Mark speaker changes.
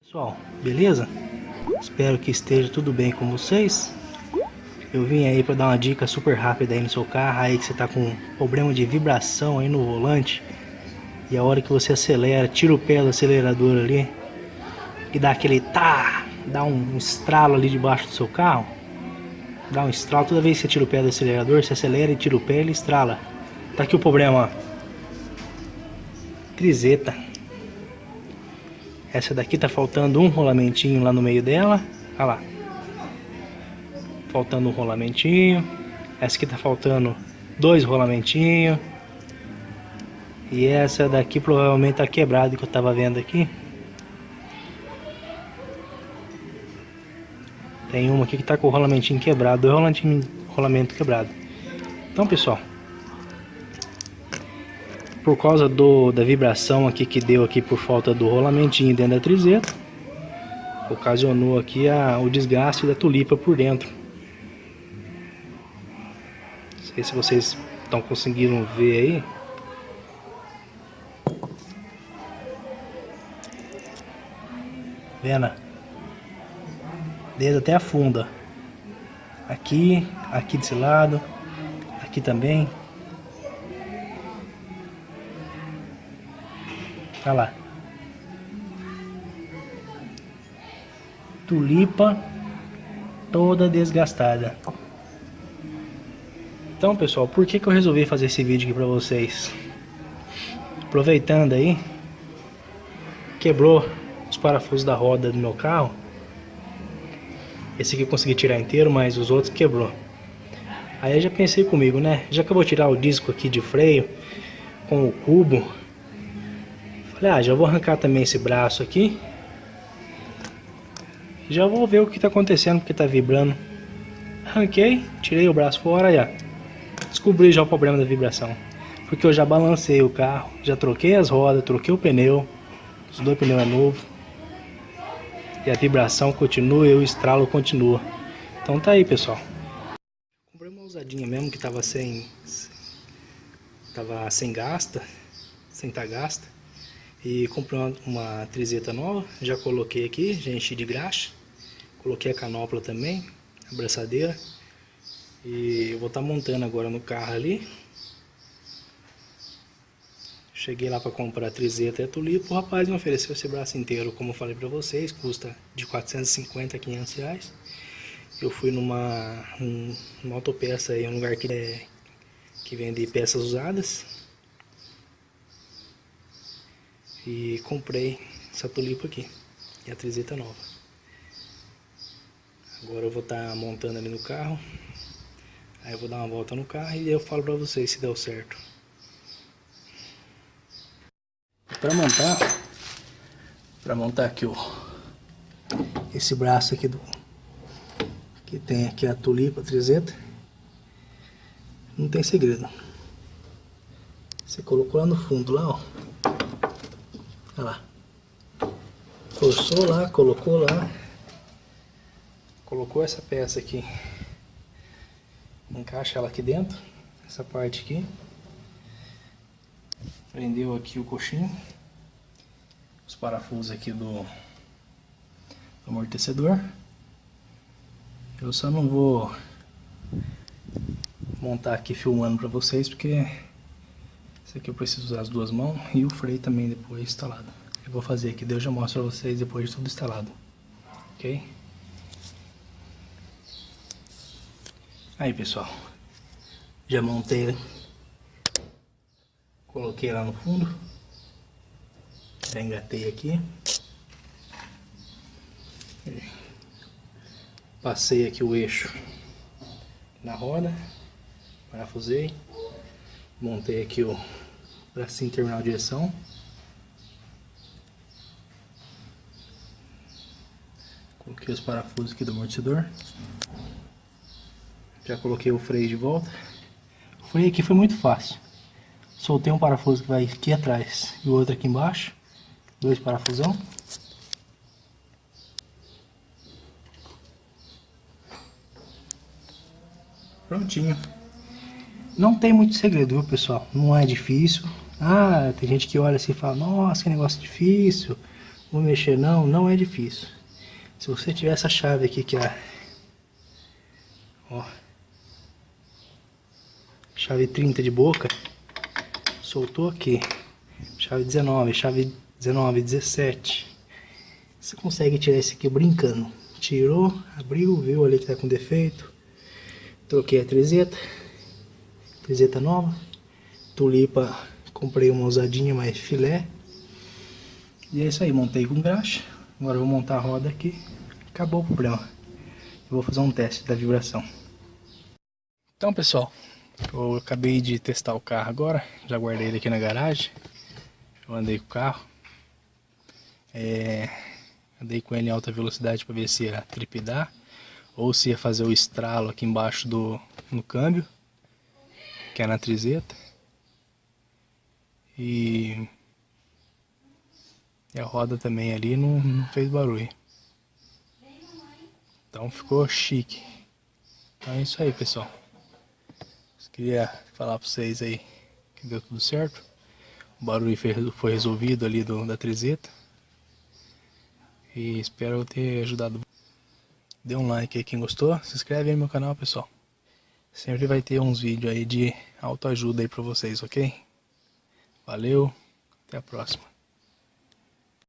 Speaker 1: Pessoal, beleza? Espero que esteja tudo bem com vocês. Eu vim aí para dar uma dica super rápida aí no seu carro, aí que você tá com problema de vibração aí no volante. E a hora que você acelera, tira o pé do acelerador ali e dá aquele tá, dá um estralo ali debaixo do seu carro. Dá um estralo, toda vez que você tira o pé do acelerador, você acelera e tira o pé, ele estrala. Tá aqui o problema, ó. Trizeta. Essa daqui tá faltando um rolamentinho lá no meio dela. Olha lá. Faltando um rolamentinho. Essa aqui tá faltando 2 rolamentinhos. E essa daqui provavelmente tá quebrada, que eu tava vendo aqui. Tem uma aqui que tá com o rolamentinho quebrado, 2 rolamento quebrado. Então, pessoal, por causa da vibração aqui que deu aqui por falta do rolamentinho dentro da trizeta, ocasionou aqui o desgaste da tulipa por dentro. Não sei se vocês estão conseguindo ver aí. Vendo? Desde até a funda. Aqui, aqui desse lado, aqui também. Olha lá. Tulipa toda desgastada. Então, pessoal, por que eu resolvi fazer esse vídeo aqui pra vocês? Aproveitando aí, quebrou os parafusos da roda do meu carro. Esse aqui eu consegui tirar inteiro, mas os outros quebrou. Aí eu já pensei comigo, né? Já que eu vou tirar o disco aqui de freio com o cubo, falei, já vou arrancar também esse braço aqui. Já vou ver o que tá acontecendo, porque tá vibrando. Arranquei, tirei o braço fora e descobri já o problema da vibração. Porque eu já balancei o carro, já troquei as rodas, troquei o pneu. Os 2 pneus é novo. E a vibração continua e o estralo continua. Então tá aí, pessoal. Comprei uma usadinha mesmo que tava sem gasta, sem tá gasta. E comprei uma trizeta nova, já coloquei aqui, já enchi de graxa. Coloquei a canopla também, a braçadeira. E eu vou estar montando agora no carro ali. Cheguei lá para comprar a trizeta e a tulipa. O rapaz me ofereceu esse braço inteiro, como eu falei para vocês, custa de 450 a 500 reais. Eu fui numa autopeça aí, um lugar que vende peças usadas. E comprei essa tulipa aqui e a trizeta nova. Agora eu vou estar montando ali no carro. Aí eu vou dar uma volta no carro e eu falo pra vocês se deu certo. Para montar aqui esse braço aqui que tem aqui a tulipa, a trizeta, não tem segredo. Você colocou lá no fundo lá, ó. Olha lá. Forçou lá, colocou lá. Colocou essa peça aqui. Encaixa ela aqui dentro, essa parte aqui. Prendeu aqui o coxinho. Os parafusos aqui do amortecedor. Eu só não vou montar aqui filmando pra vocês, porque isso aqui eu preciso usar as 2 mãos e o freio também depois instalado. Eu vou fazer aqui, eu já mostro pra vocês depois de tudo instalado. Ok? Aí, pessoal, já montei, coloquei lá no fundo, já engatei aqui, passei aqui o eixo na roda, parafusei, montei aqui o bracinho terminal de direção, coloquei os parafusos aqui do amortecedor. Já coloquei o freio de volta. O freio aqui foi muito fácil. Soltei um parafuso que vai aqui atrás e o outro aqui embaixo. 2 parafusão. Prontinho. Não tem muito segredo, viu, pessoal? Não é difícil. Tem gente que olha assim e fala, nossa, que negócio difícil. Vou mexer não, não é difícil. Se você tiver essa chave aqui que é, ó, chave 30 de boca, soltou aqui, chave 19, chave 19, 17, você consegue tirar esse aqui brincando. Tirou, abriu, viu ali que tá com defeito, troquei a trizeta nova, tulipa, comprei uma usadinha, mais filé, e é isso aí, montei com graxa. Agora eu vou montar a roda aqui, acabou o problema. Eu vou fazer um teste da vibração. Então pessoal, eu acabei de testar o carro agora, já guardei ele aqui na garagem. Eu andei com o carro, andei com ele em alta velocidade para ver se ia tripidar ou se ia fazer o estralo aqui embaixo no câmbio, que é na trizeta. E a roda também ali não fez barulho. Então ficou chique. Então é isso aí, pessoal. Queria falar para vocês aí que deu tudo certo. O barulho foi resolvido ali da trizeta. E espero ter ajudado. Dê um like aí quem gostou. Se inscreve aí no meu canal, pessoal. Sempre vai ter uns vídeos aí de autoajuda aí pra vocês, ok? Valeu, até a próxima.